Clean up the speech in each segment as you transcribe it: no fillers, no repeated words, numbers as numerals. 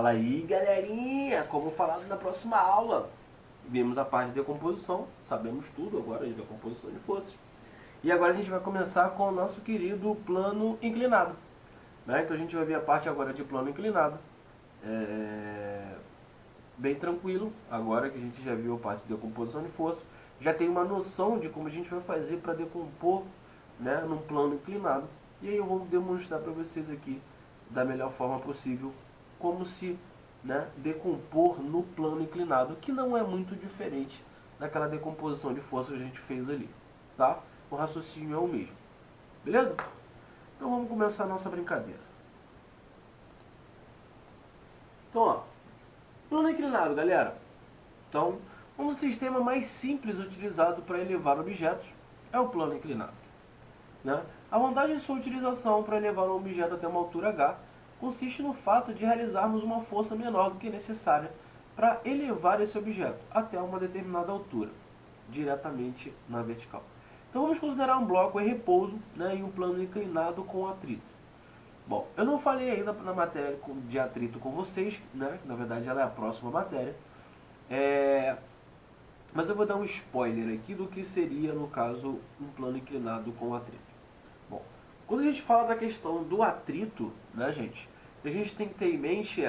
Fala aí, galerinha! Como falado na próxima aula, vimos a parte de decomposição, sabemos tudo agora de decomposição de forças. E agora a gente vai começar com o nosso querido plano inclinado. Né? Então a gente vai ver a parte agora de plano inclinado. Bem tranquilo, agora que a gente já viu a parte de decomposição de força, já tem uma noção de como a gente vai fazer para decompor, né, num plano inclinado. E aí eu vou demonstrar para vocês aqui, da melhor forma possível, como se, né, decompor no plano inclinado, que não é muito diferente daquela decomposição de força que a gente fez ali. Tá? O raciocínio é o mesmo. Beleza? Então vamos começar a nossa brincadeira. Então, ó, plano inclinado, galera. Então, um sistema mais simples utilizado para elevar objetos é o plano inclinado. Né? A vantagem de sua utilização para elevar um objeto até uma altura h consiste no fato de realizarmos uma força menor do que necessária para elevar esse objeto até uma determinada altura, diretamente na vertical. Então vamos considerar um bloco em repouso, né, e um plano inclinado com atrito. Bom, eu não falei ainda na matéria de atrito com vocês, né? Na verdade ela é a próxima matéria. Mas eu vou dar um spoiler aqui do que seria, no caso, um plano inclinado com atrito. Bom, quando a gente fala da questão do atrito, né, gente, a gente tem que ter em mente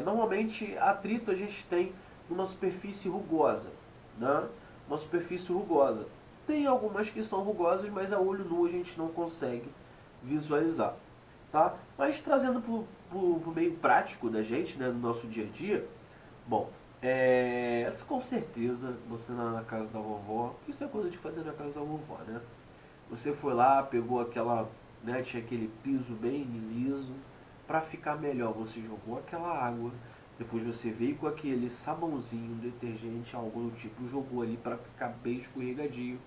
normalmente atrito a gente tem numa superfície rugosa, né? Uma superfície rugosa. Tem algumas que são rugosas, mas a olho nu a gente não consegue visualizar. Tá? Mas trazendo para o meio prático da gente, né, no nosso dia a dia, bom, com certeza você na casa da vovó, isso é coisa de fazer na casa da vovó, né? Você foi lá, pegou aquela, né, tinha aquele piso bem liso, para ficar melhor você jogou aquela água, depois você veio com aquele sabãozinho, detergente, algo do tipo, jogou ali para ficar bem escorregadio,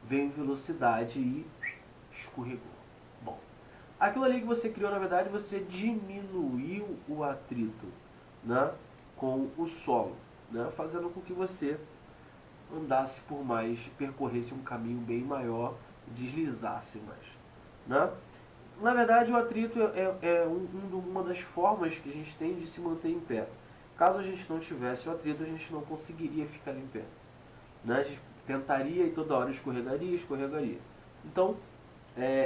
veio em velocidade e escorregou. Bom, aquilo ali que você criou, na verdade, você diminuiu o atrito, né, com o solo, né, fazendo com que você andasse por mais, percorresse um caminho bem maior, deslizasse mais. Né? Na verdade, o atrito é uma das formas que a gente tem de se manter em pé. Caso a gente não tivesse o atrito, a gente não conseguiria ficar em pé. Né? A gente tentaria e toda hora escorregaria. Então,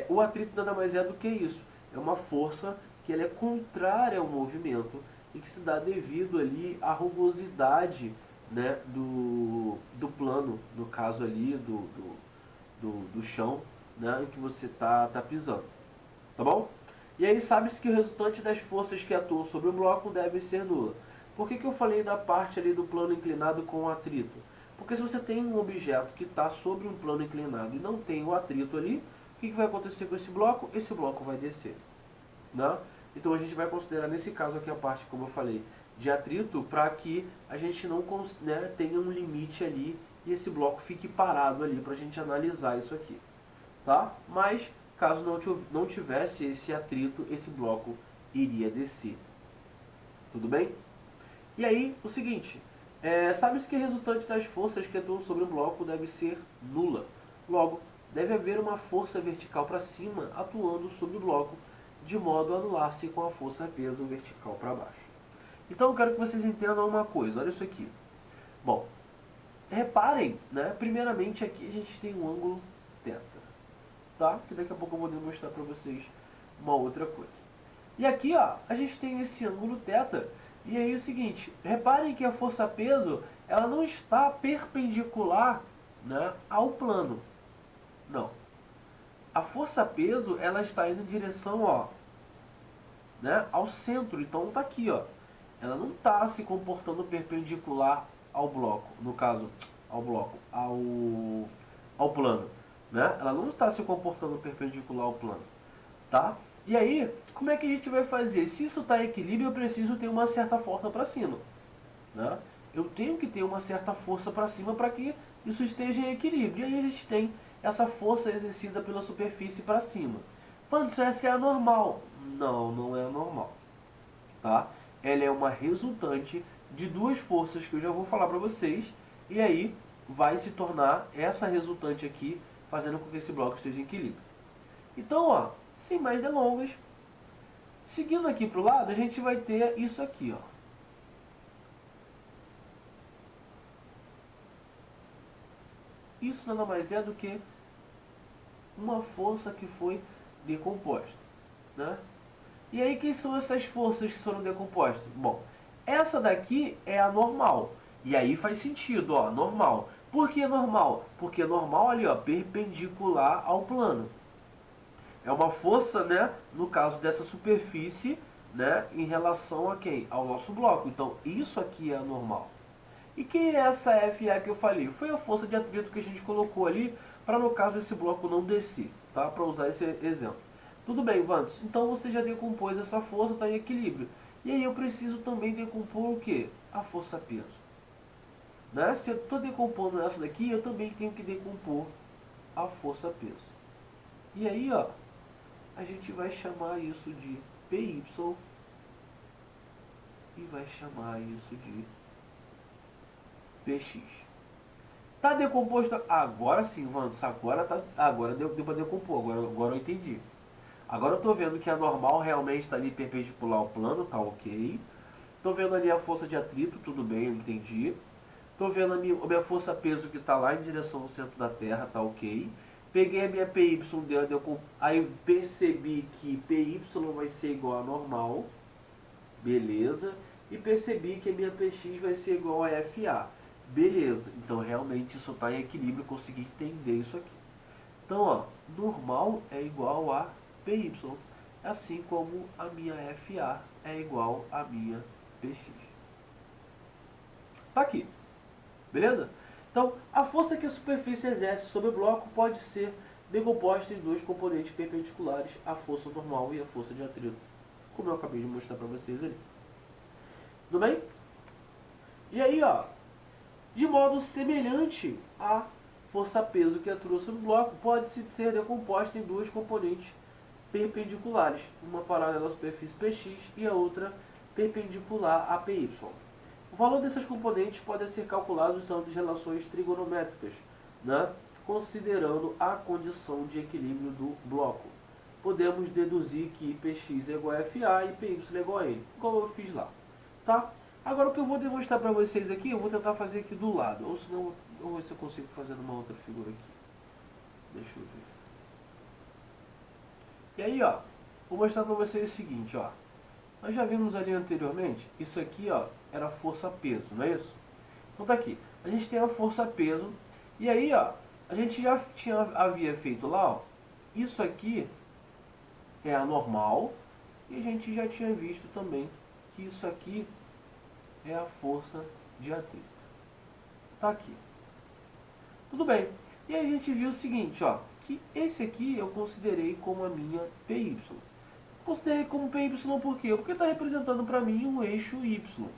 o atrito nada mais é do que isso. É uma força que ela é contrária ao movimento e que se dá devido ali à rugosidade, né, do plano, no caso ali do chão, né, em que você está pisando. Tá bom? E aí sabe-se que o resultante das forças que atuam sobre o bloco deve ser nula. Por que eu falei da parte ali do plano inclinado com o atrito? Porque se você tem um objeto que está sobre um plano inclinado e não tem o atrito ali, o que vai acontecer com esse bloco? Esse bloco vai descer. Né? Então a gente vai considerar nesse caso aqui a parte, como eu falei, de atrito, para que a gente não, né, tenha um limite ali e esse bloco fique parado ali para a gente analisar isso aqui. Tá? Mas caso não tivesse esse atrito, esse bloco iria descer. Tudo bem? E aí, o seguinte, sabe-se que a resultante das forças que atuam sobre um bloco deve ser nula. Logo, deve haver uma força vertical para cima atuando sobre o bloco, de modo a anular-se com a força peso vertical para baixo. Então eu quero que vocês entendam uma coisa, olha isso aqui. Bom, reparem, né, primeiramente aqui a gente tem um ângulo θ. Tá? Que daqui a pouco eu vou demonstrar para vocês uma outra coisa. E aqui, ó, a gente tem esse ângulo θ. E aí é o seguinte, reparem que a força peso, ela não está perpendicular, né, ao plano. Não. A força peso, ela está indo em direção, ó, né, ao centro. Então tá aqui, ó. Ela não está se comportando perpendicular ao bloco, no caso, ao plano. Né? Ela não está se comportando perpendicular ao plano. Tá? E aí, como é que a gente vai fazer? Se isso está em equilíbrio, eu preciso ter uma certa força para cima. Né? Eu tenho que ter uma certa força para cima para que isso esteja em equilíbrio. E aí a gente tem essa força exercida pela superfície para cima. Falando isso, essa é a normal. Não, não é a normal. Tá? Ela é uma resultante de duas forças que eu já vou falar para vocês. E aí vai se tornar essa resultante aqui, fazendo com que esse bloco esteja em equilíbrio. Então, ó, sem mais delongas, Seguindo aqui para o lado, a gente vai ter isso aqui, ó. Isso nada mais é do que uma força que foi decomposta, né? E aí, quem são essas forças que foram decompostas? Bom, essa daqui é a normal. E aí faz sentido, ó, normal. Por que normal? Porque normal ali, ó, perpendicular ao plano. É uma força, né, no caso dessa superfície, né, em relação a quem? Ao nosso bloco. Então, isso aqui é a normal. E quem é essa FA que eu falei? Foi a força de atrito que a gente colocou ali para, no caso, esse bloco não descer, tá? Para usar esse exemplo. Tudo bem, Vantos. Então você já decompôs essa força, está em equilíbrio. E aí eu preciso também decompor o quê? A força-peso. Né? Se eu estou decompondo essa daqui, eu também tenho que decompor a força-peso. E aí, ó, a gente vai chamar isso de PY e vai chamar isso de PX. Tá decomposto? Agora sim, Vantos. Agora deu para decompor. Agora eu entendi. Agora eu estou vendo que a normal realmente está ali perpendicular ao plano, tá ok. Estou vendo ali a força de atrito, tudo bem, eu entendi. Estou vendo a minha força-peso que está lá em direção ao centro da Terra, tá ok. Peguei a minha PY, aí percebi que PY vai ser igual a normal, beleza. E percebi que a minha PX vai ser igual a FA, beleza. Então realmente isso está em equilíbrio, consegui entender isso aqui. Então, ó, normal é igual a PY, assim como a minha FA é igual a minha PX. Tá aqui, beleza? Então, a força que a superfície exerce sobre o bloco pode ser decomposta em dois componentes perpendiculares, a força normal e a força de atrito, como eu acabei de mostrar para vocês ali. Tudo bem? E aí, ó, de modo semelhante à força-peso que atua sobre o bloco, pode ser decomposta em dois componentes perpendiculares, uma paralela à superfície PX e a outra perpendicular a PY. O valor desses componentes pode ser calculado usando as relações trigonométricas, né, considerando a condição de equilíbrio do bloco. Podemos deduzir que PX é igual a FA e PY é igual a N, como eu fiz lá. Tá? Agora o que eu vou demonstrar para vocês aqui, eu vou tentar fazer aqui do lado, ou senão vou ver se eu consigo fazer numa outra figura aqui. Deixa eu ver. E aí, ó, vou mostrar para vocês o seguinte, ó. Nós já vimos ali anteriormente, isso aqui, ó, era força-peso, não é isso? Então tá aqui, a gente tem a força-peso, e aí, ó, a gente já havia feito lá, ó, isso aqui é a normal, e a gente já tinha visto também que isso aqui é a força de atrito. Tá aqui. Tudo bem. E aí a gente viu o seguinte, ó, que esse aqui eu considerei como a minha PY. Considerei como PY por quê? Porque está representando para mim um eixo Y,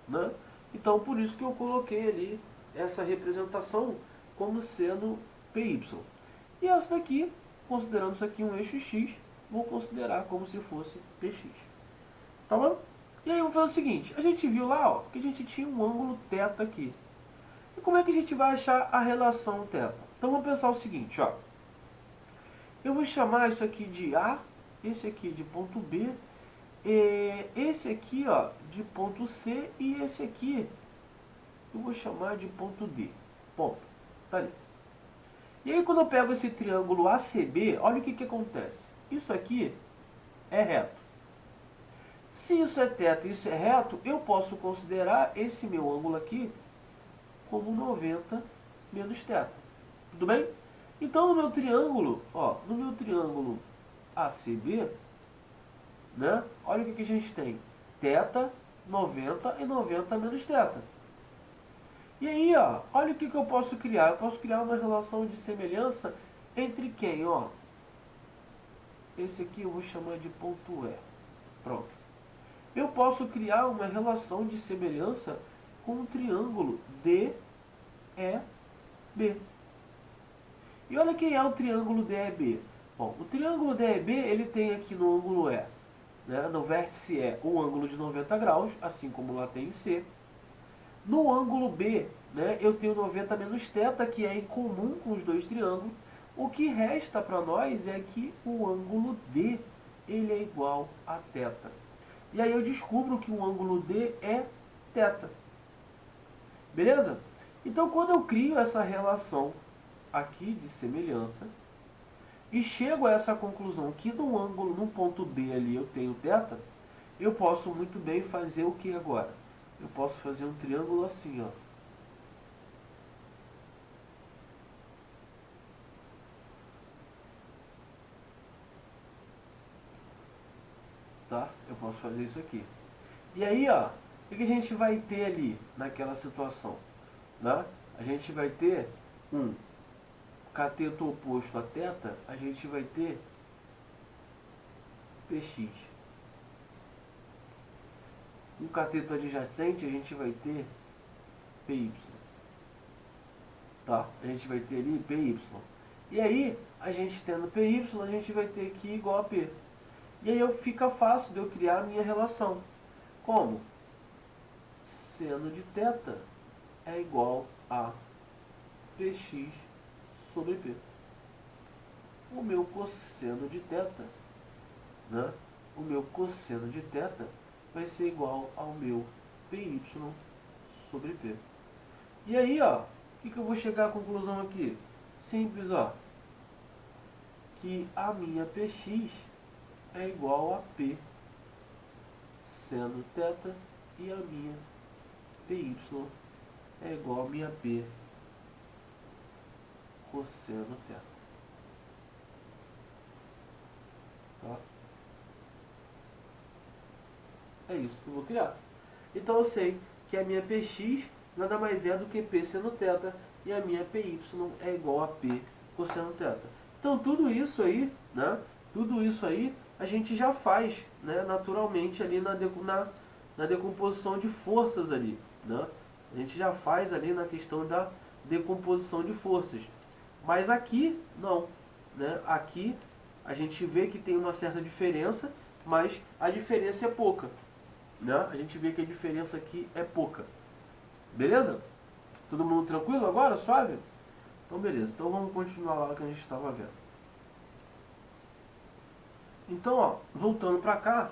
né? Então por isso que eu coloquei ali essa representação como sendo PY. E essa daqui, considerando isso aqui um eixo X, vou considerar como se fosse PX. Tá bom? E aí eu vou fazer o seguinte, a gente viu lá, ó, que a gente tinha um ângulo θ aqui. E como é que a gente vai achar a relação θ? Então vamos pensar o seguinte, ó. Eu vou chamar isso aqui de A, esse aqui de ponto B, esse aqui, ó, de ponto C e esse aqui eu vou chamar de ponto D. Ponto. Tá ali. E aí quando eu pego esse triângulo ACB, olha o que acontece. Isso aqui é reto. Se isso é θ e isso é reto, eu posso considerar esse meu ângulo aqui como 90 menos θ. Tudo bem? Então no meu triângulo, ó, no meu triângulo ACB, né, olha o que a gente tem. θ, 90 e 90 menos θ. E aí, ó, olha o que eu posso criar. Eu posso criar uma relação de semelhança entre quem, ó. Esse aqui eu vou chamar de ponto E. Pronto. Eu posso criar uma relação de semelhança com o triângulo DEB. E olha quem é o triângulo DEB. Bom, o triângulo DEB, ele tem aqui no ângulo E, né, no vértice E, um ângulo de 90 graus, assim como lá tem em C. No ângulo B, né, eu tenho 90 menos θ, que é em comum com os dois triângulos. O que resta para nós é que o ângulo D ele é igual a θ. E aí eu descubro que o ângulo D é θ. Beleza? Então, quando eu crio essa relação aqui de semelhança e chego a essa conclusão que no ângulo, no ponto D ali eu tenho θ, eu posso muito bem fazer o que agora? Eu posso fazer um triângulo assim, ó. Tá? Eu posso fazer isso aqui. E aí, ó, o que a gente vai ter ali naquela situação? Né? A gente vai ter um cateto oposto a θ, a gente vai ter px. Um cateto adjacente, a gente vai ter py. Tá? A gente vai ter ali py. E aí, a gente tendo py, a gente vai ter aqui igual a p. E aí fica fácil de eu criar a minha relação. Como? Seno de θ é igual a px sobre p. O meu cosseno de θ, né? O meu cosseno de θ vai ser igual ao meu py sobre p. E aí, ó, o que eu vou chegar à conclusão aqui? Simples, ó. Que a minha px é igual a p seno θ e a minha py é igual a minha p cosseno θ. Tá? É isso que eu vou criar. Então eu sei que a minha px nada mais é do que p seno θ e a minha py é igual a p cosseno θ. Então tudo isso aí, né? Tudo isso aí a gente já faz, né, naturalmente ali na decomposição de forças ali, né? A gente já faz ali na questão da decomposição de forças. Mas aqui não, né? Aqui a gente vê que tem uma certa diferença, mas a diferença é pouca, né? A gente vê que a diferença aqui é pouca. Beleza? Todo mundo tranquilo agora? Suave? Então beleza. Então vamos continuar lá que a gente estava vendo. Então, ó, voltando para cá,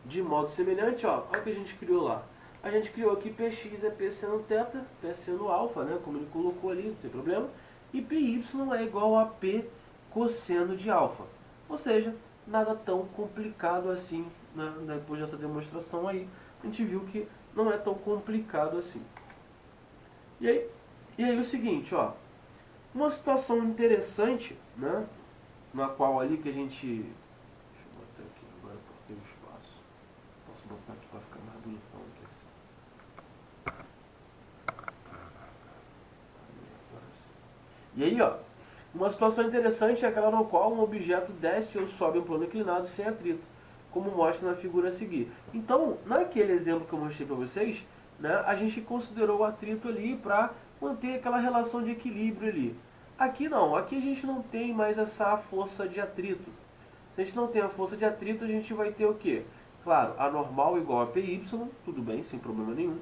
de modo semelhante, ó, olha o que a gente criou lá. A gente criou aqui px é p seno θ, p seno alfa, né, como ele colocou ali, não tem problema. E py é igual a p cosseno de alfa. Ou seja, nada tão complicado assim, né? Depois dessa demonstração aí, a gente viu que não é tão complicado assim. E aí o seguinte, ó, uma situação interessante, né, na qual ali que a gente... Deixa eu botar aqui agora para ter um espaço. Posso botar aqui para ficar mais bonitão aqui assim. E aí, ó, uma situação interessante é aquela no qual um objeto desce ou sobe um plano inclinado sem atrito, como mostra na figura a seguir. Então, naquele exemplo que eu mostrei para vocês, né, a gente considerou o atrito ali para manter aquela relação de equilíbrio ali. Aqui não, aqui a gente não tem mais essa força de atrito. Se a gente não tem a força de atrito, a gente vai ter o quê? Claro, a normal igual a PY, tudo bem, sem problema nenhum.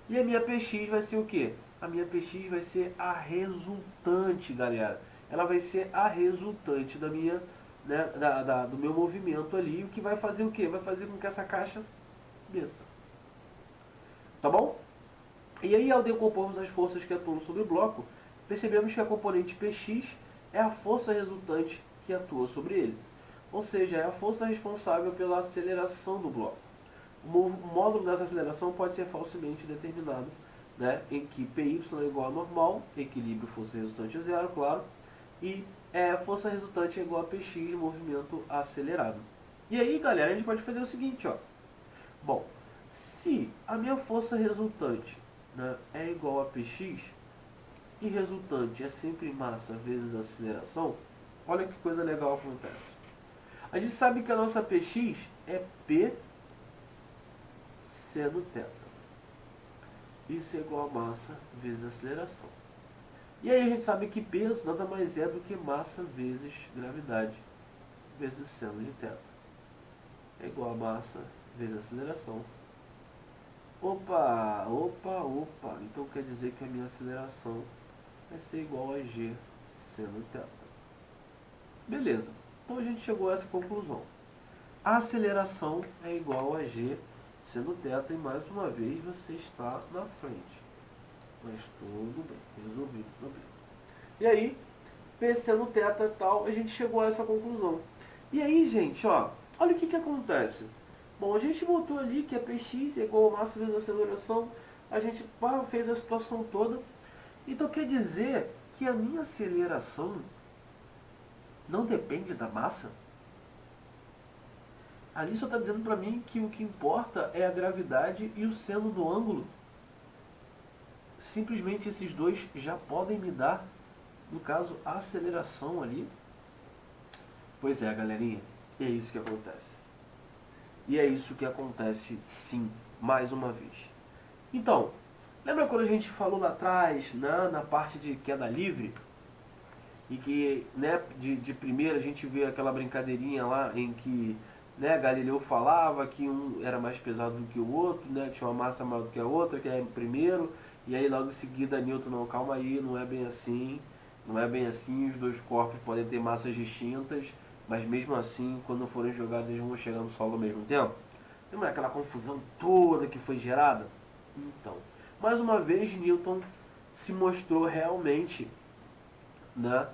E a minha PX vai ser o quê? A minha PX vai ser a resultante, galera. Ela vai ser a resultante da minha, né, do meu movimento ali, o que vai fazer o quê? Vai fazer com que essa caixa desça. Tá bom? E aí, ao decompormos as forças que atuam sobre o bloco, percebemos que a componente Px é a força resultante que atua sobre ele. Ou seja, é a força responsável pela aceleração do bloco. O módulo dessa aceleração pode ser facilmente determinado, né, em que Py é igual a normal, equilíbrio força resultante é zero, claro, e força resultante é igual a Px, movimento acelerado. E aí, galera, a gente pode fazer o seguinte, ó. Bom, se a minha força resultante, né, é igual a Px, e resultante é sempre massa vezes aceleração, olha que coisa legal acontece. A gente sabe que a nossa Px é P seno θ. Isso é igual a massa vezes aceleração. E aí a gente sabe que peso nada mais é do que massa vezes gravidade vezes seno de θ. É igual a massa vezes aceleração. Opa, opa, opa. Então quer dizer que a minha aceleração vai ser igual a g seno θ. Beleza. Então a gente chegou a essa conclusão. a aceleração é igual a G seno θ, e mais uma vez você está na frente. Mas tudo bem, resolvido o problema. E aí, P seno θ e tal, a gente chegou a essa conclusão. E aí, gente, ó, olha o que acontece. Bom, a gente botou ali que a Px é igual a massa vezes a aceleração, a gente fez a situação toda. Então quer dizer que a minha aceleração não depende da massa? Ali só está dizendo para mim que o que importa é a gravidade e o seno do ângulo. Simplesmente esses dois já podem me dar, no caso, a aceleração ali. Pois é, galerinha, é isso que acontece. E é isso que acontece, sim, mais uma vez. Então, lembra quando a gente falou lá atrás, né, na parte de queda livre? E que, né, de primeira a gente vê aquela brincadeirinha lá em que, né, Galileu falava que um era mais pesado do que o outro, né, tinha uma massa maior do que a outra, que é o primeiro, e aí logo em seguida Newton, não, calma aí, não é bem assim, não é bem assim, os dois corpos podem ter massas distintas, mas mesmo assim, quando forem jogados, eles vão chegar no solo ao mesmo tempo. Lembra aquela confusão toda que foi gerada? Então, mais uma vez, Newton se mostrou realmente, né,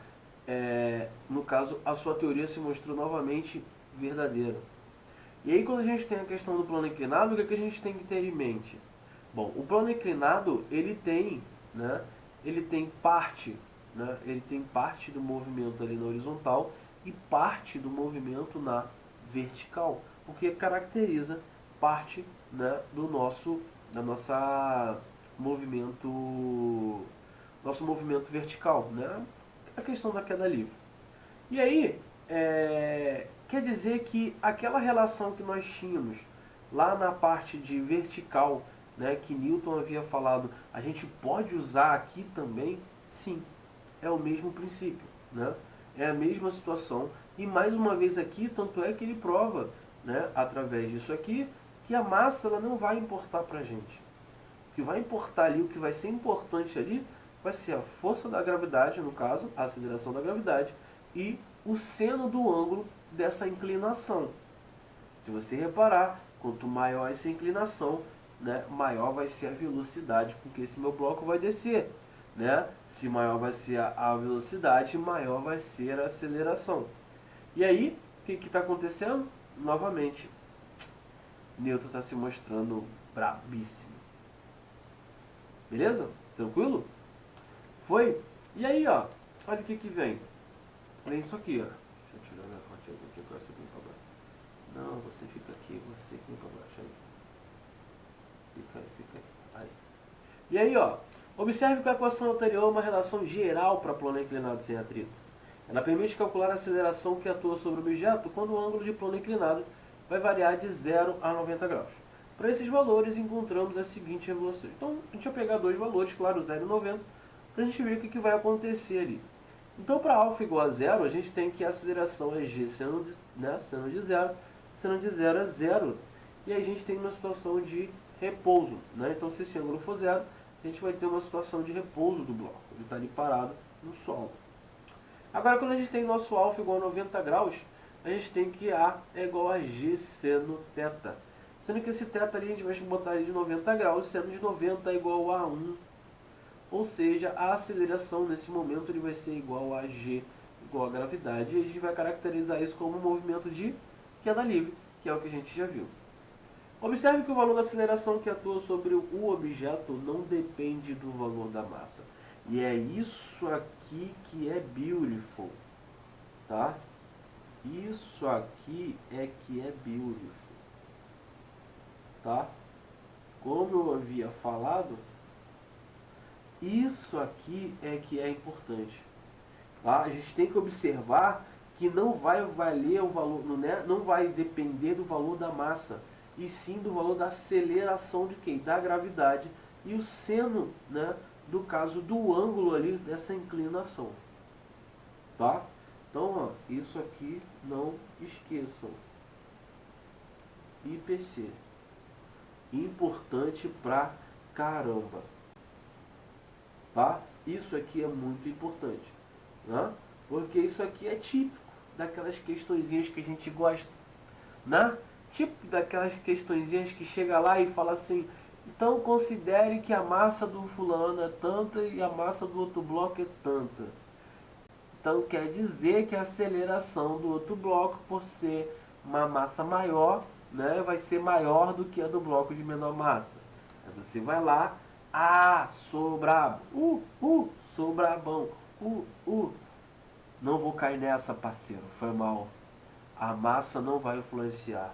no caso, a sua teoria se mostrou novamente verdadeira. E aí, quando a gente tem a questão do plano inclinado, o que a gente tem que ter em mente? Bom, o plano inclinado, ele tem, né, parte, né, ele tem parte do movimento ali na horizontal e parte do movimento na vertical, o que caracteriza parte, né, do nosso movimento vertical, né, a questão da queda livre. E aí, quer dizer que aquela relação que nós tínhamos lá na parte de vertical, né, que Newton havia falado, a gente pode usar aqui também? Sim, é o mesmo princípio, né? É a mesma situação. E mais uma vez aqui, tanto é que ele prova, né, através disso aqui, que a massa ela não vai importar para a gente. O que vai importar ali, o que vai ser importante ali, vai ser a força da gravidade, no caso, a aceleração da gravidade, e o seno do ângulo dessa inclinação. Se você reparar, quanto maior essa inclinação, né, maior vai ser a velocidade com que esse meu bloco vai descer. Né? Se maior vai ser a velocidade, maior vai ser a aceleração. E aí, o que está acontecendo? Novamente, Newton está se mostrando brabíssimo. Beleza? Tranquilo? Foi? E aí, ó, olha o que vem. Vem isso aqui, ó. Deixa eu tirar minha foto aqui, agora você vem pra baixo. Não, você fica aqui, você vem pra baixo aí. Fica aí. Aí. E aí, ó, observe que a equação anterior é uma relação geral para plano inclinado sem atrito. Ela permite calcular a aceleração que atua sobre o objeto quando o ângulo de plano inclinado vai variar de 0 a 90 graus. Para esses valores, encontramos a seguinte regulação. Então, a gente vai pegar dois valores, claro, 0 e 90, para a gente ver o que vai acontecer ali. Então, para alfa igual a 0, a gente tem que a aceleração é g seno de 0, seno de 0 é 0. E aí a gente tem uma situação de repouso. Né? Então, se esse ângulo for 0, a gente vai ter uma situação de repouso do bloco. Ele está ali parado no solo. Agora, quando a gente tem nosso alfa igual a 90 graus, a gente tem que A é igual a G seno θ. Sendo que esse θ ali a gente vai botar ele de 90 graus, seno de 90 é igual a 1. Ou seja, a aceleração nesse momento ele vai ser igual a G, igual a gravidade. E a gente vai caracterizar isso como um movimento de queda livre, que é o que a gente já viu. Observe que o valor da aceleração que atua sobre o objeto não depende do valor da massa. E é isso aqui que é beautiful, tá? Isso aqui é que é beautiful, tá? Como eu havia falado, isso aqui é que é importante, tá? A gente tem que observar que não vai valer o valor, não vai depender do valor da massa, e sim do valor da aceleração de quem? Da gravidade e o seno, né, do caso do ângulo ali dessa inclinação, tá? Então, ó, isso aqui não esqueçam. IPC, importante pra caramba, tá? Isso aqui é muito importante, né? Porque isso aqui é típico daquelas questõezinhas que a gente gosta. né? Tipo daquelas questõezinhas que chega lá e fala assim, então considere que a massa do fulano é tanta e a massa do outro bloco é tanta. Então quer dizer que a aceleração do outro bloco, por ser uma massa maior, né, vai ser maior do que a do bloco de menor massa. Aí você vai lá, sou brabo, sou brabão, não vou cair nessa, parceiro, foi mal. A massa não vai influenciar.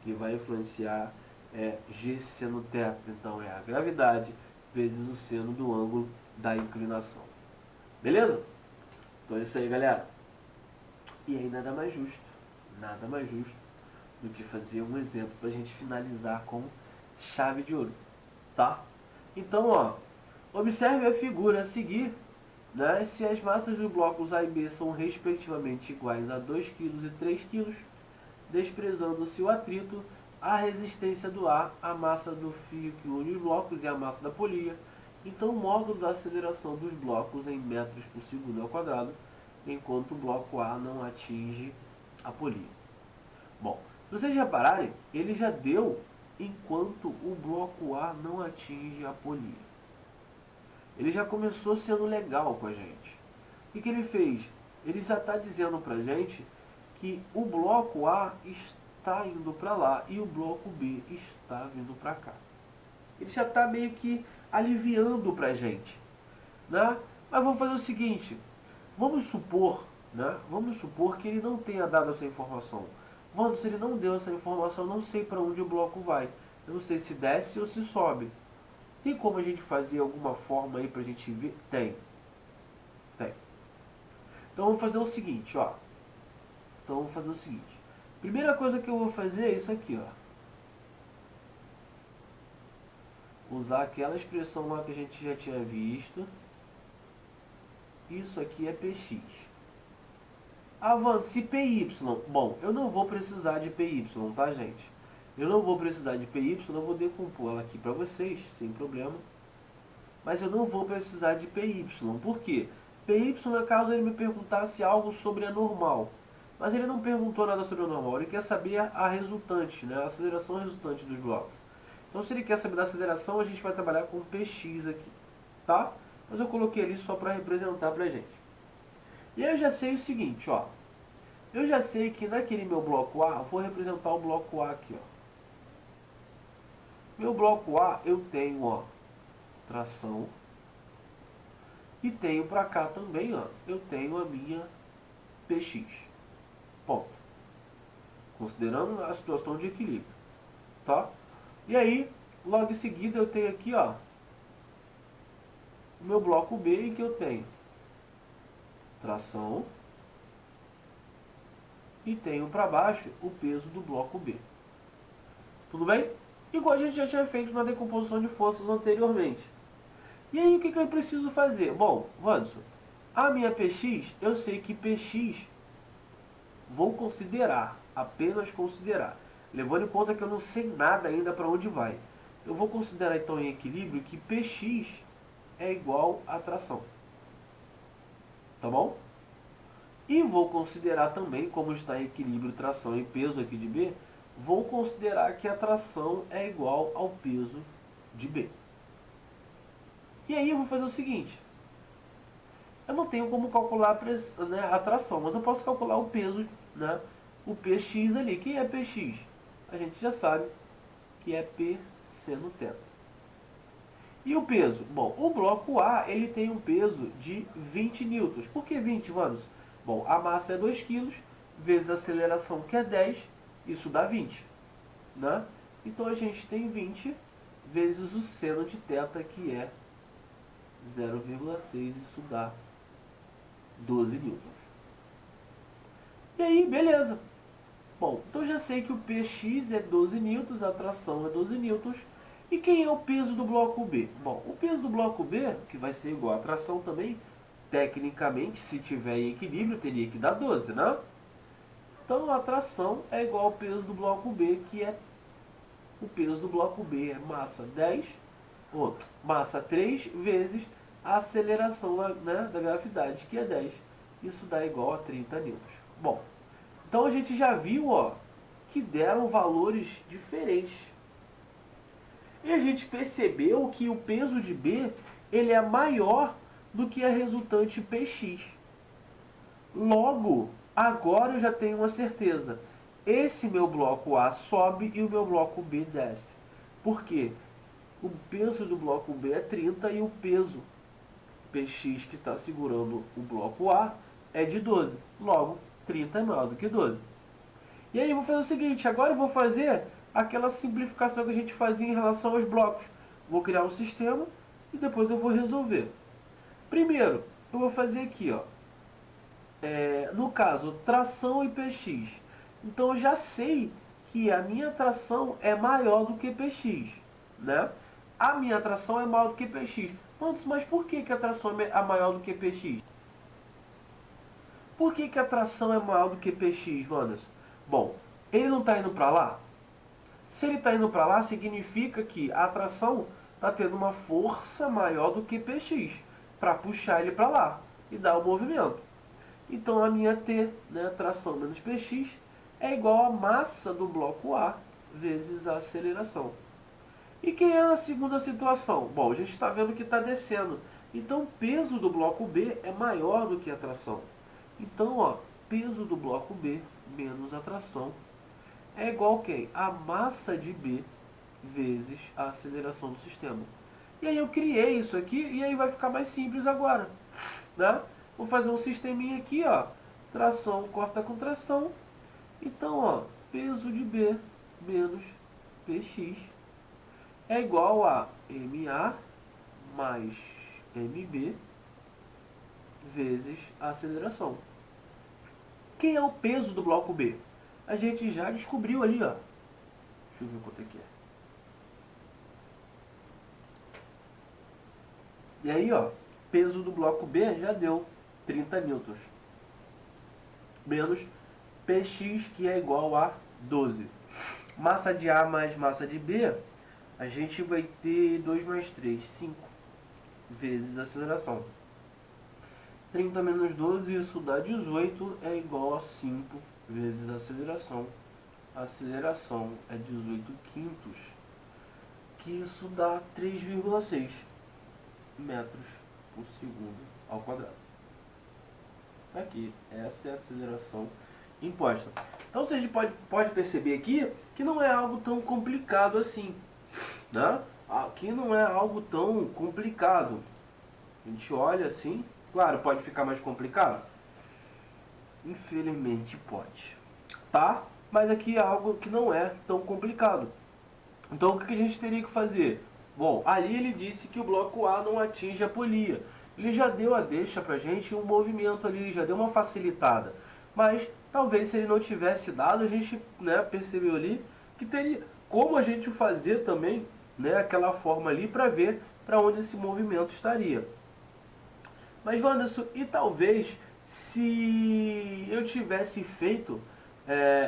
O que vai influenciar é G seno θ. Então é a gravidade vezes o seno do ângulo da inclinação. Beleza? Então é isso aí, galera. E aí nada mais justo do que fazer um exemplo para a gente finalizar com chave de ouro. Tá? Então, ó, observe a figura a seguir. Né? Se as massas dos blocos A e B são respectivamente iguais a 2 kg e 3 kg, desprezando-se o atrito, a resistência do A, a massa do fio que une os blocos e a massa da polia, então o módulo da aceleração dos blocos em metros por segundo ao quadrado, enquanto o bloco A não atinge a polia. Bom, se vocês repararem, ele já deu enquanto o bloco A não atinge a polia. Ele já começou sendo legal com a gente. O que ele fez? Ele já está dizendo para a gente que o bloco A está indo para lá e o bloco B está vindo para cá. Ele já está meio que aliviando para a gente. Né? Mas vamos fazer o seguinte, vamos supor que ele não tenha dado essa informação. Mano, se ele não deu essa informação, eu não sei para onde o bloco vai. Eu não sei se desce ou se sobe. Tem como a gente fazer alguma forma aí pra gente ver? Tem. Então vamos fazer o seguinte, ó. Primeira coisa que eu vou fazer é isso aqui, ó. Usar aquela expressão lá que a gente já tinha visto. Isso aqui é PX. Avante, se PY... Bom, eu não vou precisar de PY, tá, gente? Eu não vou precisar de PY, eu vou decompor ela aqui para vocês, sem problema. Mas eu não vou precisar de PY. Por quê? PY é caso ele me perguntasse algo sobre a normal. Mas ele não perguntou nada sobre a normal, ele quer saber a resultante, né? A aceleração resultante dos blocos. Então se ele quer saber da aceleração, a gente vai trabalhar com PX aqui, tá? Mas eu coloquei ali só para representar pra gente. E aí eu já sei o seguinte, ó. Eu já sei que naquele meu bloco A, eu vou representar o bloco A aqui, ó. Meu bloco A, eu tenho, ó, tração. E tenho para cá também, ó, eu tenho a minha PX. Ponto. Considerando a situação de equilíbrio. Tá? E aí, logo em seguida, eu tenho aqui, ó, o meu bloco B, em que eu tenho tração. E tenho para baixo o peso do bloco B. Tudo bem? Igual a gente já tinha feito na decomposição de forças anteriormente. E aí o que eu preciso fazer? Bom, Wanderson, a minha PX, eu sei que PX vou considerar, apenas considerar. Levando em conta que eu não sei nada ainda para onde vai. Eu vou considerar então em equilíbrio que PX é igual a tração. Tá bom? E vou considerar também, como está em equilíbrio tração e peso aqui de B, vou considerar que a tração é igual ao peso de B. E aí eu vou fazer o seguinte. Eu não tenho como calcular a tração, mas eu posso calcular o peso, né, o PX ali. Quem é PX? A gente já sabe que é P seno θ. E o peso? Bom, o bloco A ele tem um peso de 20 newtons. Por que 20, Wanderson? Bom, a massa é 2 kg, vezes a aceleração que é 10, isso dá 20. Né? Então a gente tem 20 vezes o seno de θ, que é 0,6, isso dá 12 newtons. E aí, beleza. Bom, então já sei que o PX é 12 newtons, a tração é 12 newtons. E quem é o peso do bloco B? Bom, o peso do bloco B, que vai ser igual à tração também, tecnicamente, se tiver em equilíbrio, teria que dar 12, né? Então a tração é igual ao peso do bloco B, que é o peso do bloco B é massa 10, ou massa 3 vezes a aceleração, né, da gravidade, que é 10. Isso dá igual a 30 newtons. Bom, então a gente já viu, ó, que deram valores diferentes. E a gente percebeu que o peso de B ele é maior do que a resultante Px. Logo, agora eu já tenho uma certeza. Esse meu bloco A sobe e o meu bloco B desce. Por quê? O peso do bloco B é 30 e o peso Px que está segurando o bloco A é de 12. Logo, 30 é maior do que 12. E aí eu vou fazer o seguinte, agora eu vou fazer aquela simplificação que a gente fazia em relação aos blocos. Vou criar um sistema e depois eu vou resolver. Primeiro, eu vou fazer aqui, ó, no caso, tração e Px. Então eu já sei que a minha tração é maior do que Px, né? A minha tração é maior do que Px. Mas por que a tração é maior do que Px? Por que a tração é maior do que Px, Wanderson? Bom, ele não está indo para lá? Se ele está indo para lá, significa que a tração está tendo uma força maior do que Px para puxar ele para lá e dar o movimento. Então a minha T, né, tração menos Px, é igual a massa do bloco A vezes a aceleração. E quem é a segunda situação? Bom, a gente está vendo que está descendo. Então o peso do bloco B é maior do que a tração. Então, ó, peso do bloco B menos a tração é igual a quem? A massa de B vezes a aceleração do sistema. E aí eu criei isso aqui e aí vai ficar mais simples agora, né? Vou fazer um sisteminha aqui, ó. Tração corta com tração. Então, ó, peso de B menos Px é igual a MA mais MB vezes a aceleração. Quem é o peso do bloco B? A gente já descobriu ali, ó. Deixa eu ver quanto é que é. E aí, ó, peso do bloco B já deu 30 newtons. Menos Px, que é igual a 12. Massa de A mais massa de B, a gente vai ter 2 mais 3, 5 vezes a aceleração. 30 menos 12, isso dá 18, é igual a 5 vezes a aceleração. A aceleração é 18 quintos, que isso dá 3,6 metros por segundo ao quadrado. Aqui, essa é a aceleração imposta. Então você pode perceber aqui que não é algo tão complicado assim, né? Aqui não é algo tão complicado. A gente olha assim, claro, pode ficar mais complicado? Infelizmente pode, tá? Mas aqui é algo que não é tão complicado. Então o que a gente teria que fazer? Bom, ali ele disse que o bloco A não atinge a polia. Ele já deu a deixa pra gente um movimento ali, já deu uma facilitada. Mas talvez se ele não tivesse dado, a gente, né, percebeu ali que teria como a gente fazer também, né, aquela forma ali para ver para onde esse movimento estaria. Mas Wanderson, e talvez se eu tivesse feito,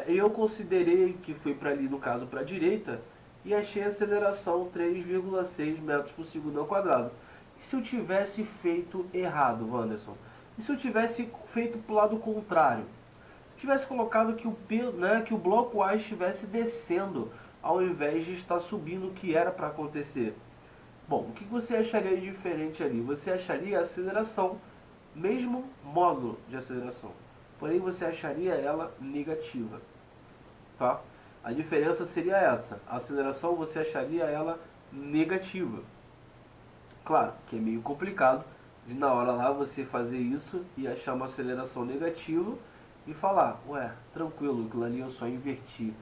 eu considerei que foi para ali, no caso para a direita, e achei a aceleração 3,6 metros por segundo ao quadrado. E se eu tivesse feito errado, Wanderson? E se eu tivesse feito para o lado contrário? Se eu tivesse colocado que que o bloco A estivesse descendo, ao invés de estar subindo, o que era para acontecer? Bom, o que você acharia de diferente ali? Você acharia a aceleração, mesmo módulo de aceleração, porém você acharia ela negativa, tá? A diferença seria essa, a aceleração você acharia ela negativa. Claro que é meio complicado de na hora lá você fazer isso e achar uma aceleração negativa e falar, ué, tranquilo, aquilo ali eu só inverti,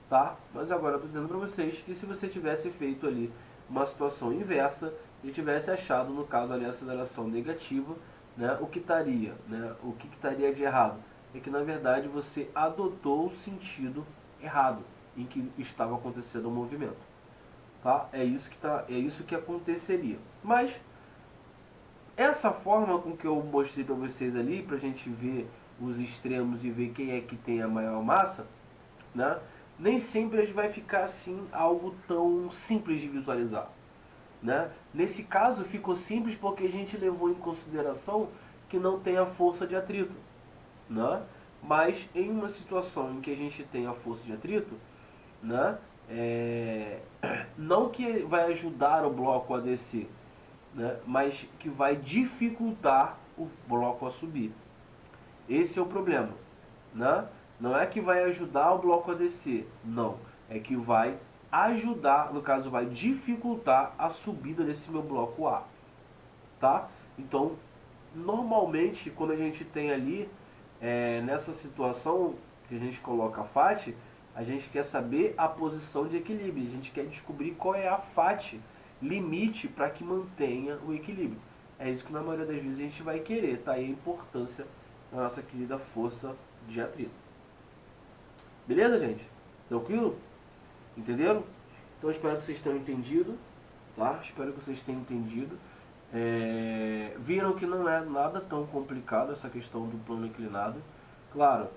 tá? Mas agora eu estou dizendo para vocês que se você tivesse feito ali uma situação inversa e tivesse achado, no caso ali, a aceleração negativa, né, o que estaria de errado? É que na verdade você adotou o sentido errado em que estava acontecendo o movimento, tá? É isso que aconteceria. Mas essa forma com que eu mostrei para vocês ali, para a gente ver os extremos e ver quem é que tem a maior massa, né? Nem sempre vai ficar assim algo tão simples de visualizar, né? Nesse caso ficou simples porque a gente levou em consideração que não tem a força de atrito, né? Mas em uma situação em que a gente tem a força de atrito, né, não que vai ajudar o bloco a descer, né, mas que vai dificultar o bloco a subir. Esse é o problema, né? Não é que vai ajudar o bloco a descer, não. É que vai ajudar, no caso vai dificultar a subida desse meu bloco A, tá? Então, normalmente, quando a gente tem ali, nessa situação que a gente coloca a FAT, a gente quer saber a posição de equilíbrio, a gente quer descobrir qual é a FAT limite para que mantenha o equilíbrio. É isso que na maioria das vezes a gente vai querer, tá aí a importância da nossa querida força de atrito. Beleza, gente? Tranquilo? Entenderam? Então espero que vocês tenham entendido, tá? Espero que vocês tenham entendido. Viram que não é nada tão complicado essa questão do plano inclinado. Claro,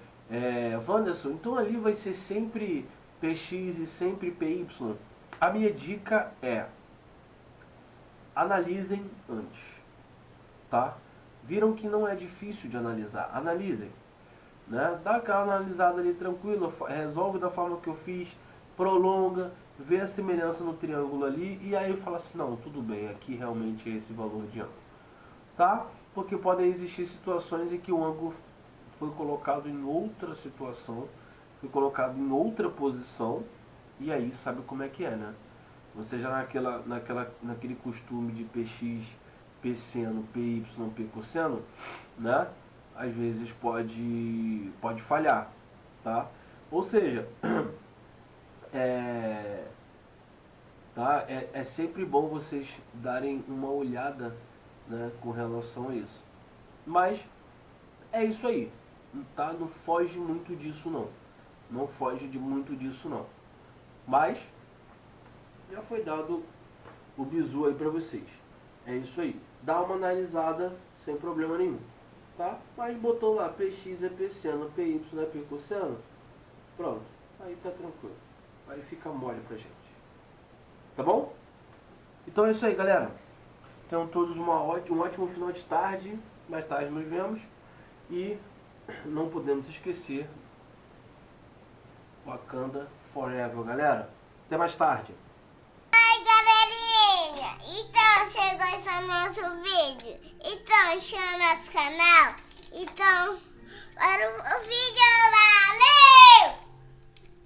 Wanderson, então ali vai ser sempre Px e sempre Py. A minha dica é: analisem antes, tá? Viram que não é difícil de analisar, analisem, né? Dá aquela analisada ali tranquila, resolve da forma que eu fiz, prolonga, vê a semelhança no triângulo ali e aí fala assim, não, tudo bem, aqui realmente é esse valor de ângulo, tá? Porque podem existir situações em que o ângulo foi colocado em outra situação, foi colocado em outra posição, e aí sabe como é que é, né? Você já naquele costume de Px, Pseno, Py, P cosseno, né? Às vezes pode falhar, tá? Ou seja, é sempre bom vocês darem uma olhada, né, com relação a isso. Mas é isso aí, tá? Não foge muito disso não. Não foge de muito disso não. Mas já foi dado o bizu aí pra vocês. É isso aí. Dá uma analisada sem problema nenhum, tá? Mas botou lá Px é Pseno, Py é P cosseno, pronto. Aí tá tranquilo. Aí fica mole pra gente. Tá bom? Então é isso aí, galera. Tenham todos um ótimo final de tarde. Mais tarde nos vemos. E não podemos esquecer Wakanda Forever, galera. Até mais tarde. Oi, galerinha! Então, você gostou do nosso vídeo? Então, chama nosso canal. Então, para o vídeo